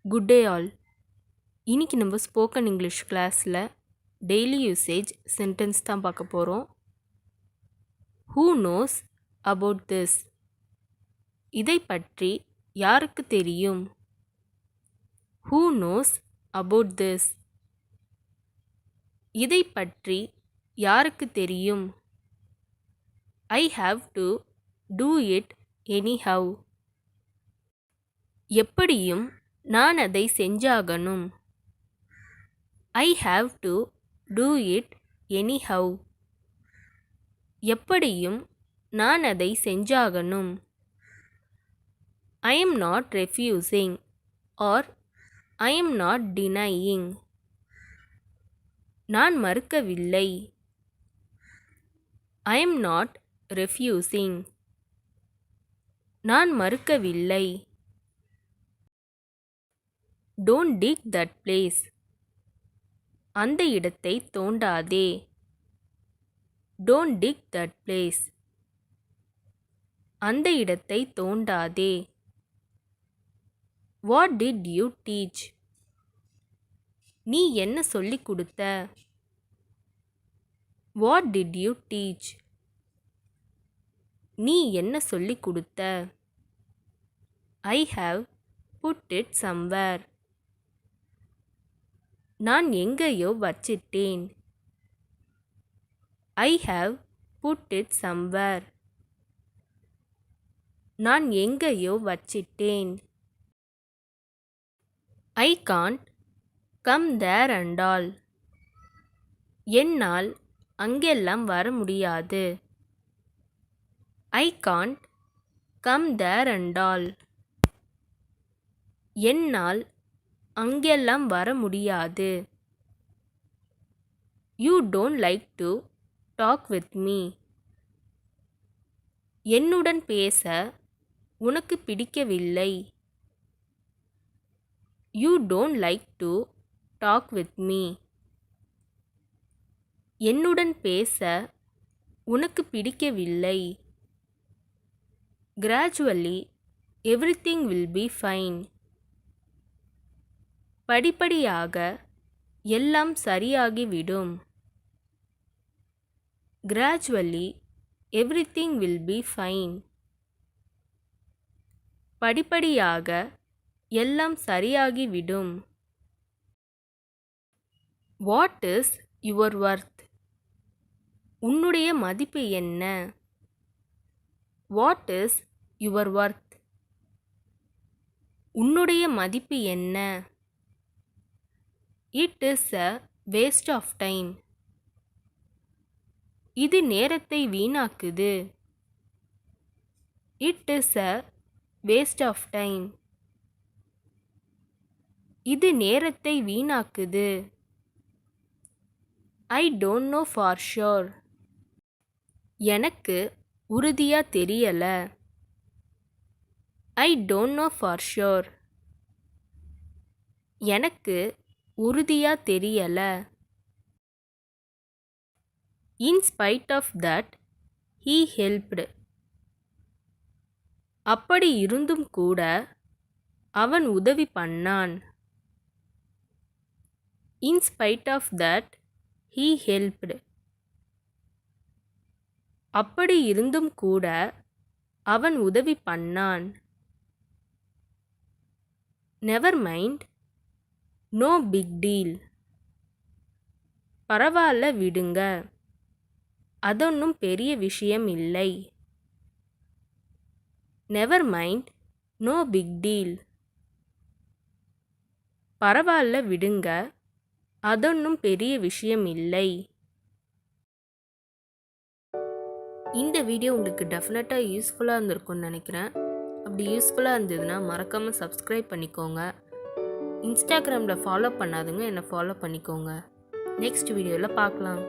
Good day all. இன்னைக்கு நம்ம spoken English கிளாஸில் டெய்லி யூசேஜ் சென்டென்ஸ் தான் பார்க்க போகிறோம். Who knows about this? இதை பற்றி யாருக்கு தெரியும்? Who knows about this? இதை பற்றி யாருக்கு தெரியும்? I have to do it anyhow. எப்படியும் நான் அதை செஞ்சாகணும். I have to do it anyhow. எப்படியும் நான் அதை செஞ்சாகணும். I am not refusing or I am not denying. நான் மறுக்கவில்லை. I am not refusing. நான் மறுக்கவில்லை. Don't dig that place. அந்த இடத்தை தோண்டாதே. Don't dig that place. அந்த இடத்தை தோண்டாதே. What did you teach? நீ என்ன சொல்லிக் கொடுத்த? What did you teach? நீ என்ன சொல்லிக் கொடுத்த? I have put it somewhere. நான் எங்கேயோ வச்சிட்டேன். I have put it somewhere. நான் எங்கேயோ வச்சிட்டேன். I can't come there and all. என்னால் அங்கெல்லாம் வர முடியாது. I can't come there and all. என்னால் அங்கெல்லாம் வர முடியாது. You don't like to talk with me. என்னுடன் பேச உனக்கு பிடிக்கவில்லை. You don't like to talk with me. என்னுடன் பேச உனக்கு பிடிக்கவில்லை. Gradually everything will be fine. படிப்படியாக எல்லாம் சரியாகிவிடும். Gradually everything will be fine. படிப்படியாக எல்லாம் சரியாகிவிடும். What is your worth? உன்னுடைய மதிப்பு என்ன? What is your worth? உன்னுடைய மதிப்பு என்ன? It is a waste of time. இது நேரத்தை வீணாக்குது. It is a waste of time. இது நேரத்தை வீணாக்குது. I don't know for sure. எனக்கு உறுதியா தெரியல. ஐ டோன்ட் நோ ஃபார் ஷுர். எனக்கு உறுதியா தெரியல. In spite of that he helped. அப்படி இருந்தும் கூட அவன் உதவி பண்ணான். In spite of that he helped. அப்படி இருந்தும் கூட அவன் உதவி பண்ணான். Never mind, no big deal. பரவாயில்ல விடுங்க, அதொன்னும் பெரிய விஷயம் இல்லை. Never mind, no big deal. பரவாயில்ல விடுங்க, அதொன்னும் பெரிய விஷயம் இல்லை. இந்த வீடியோ உங்களுக்கு டெஃபினட்டாக யூஸ்ஃபுல்லாக இருந்திருக்கும்னு நினைக்கிறேன். அப்படி யூஸ்ஃபுல்லாக இருந்ததுன்னா மறக்காமல் சப்ஸ்கிரைப் பண்ணிக்கோங்க. இன்ஸ்டாகிராமில் ஃபாலோ பண்ணாதுங்க, என்னை ஃபாலோ பண்ணிக்கோங்க. நெக்ஸ்ட் வீடியோவில் பார்க்கலாம்.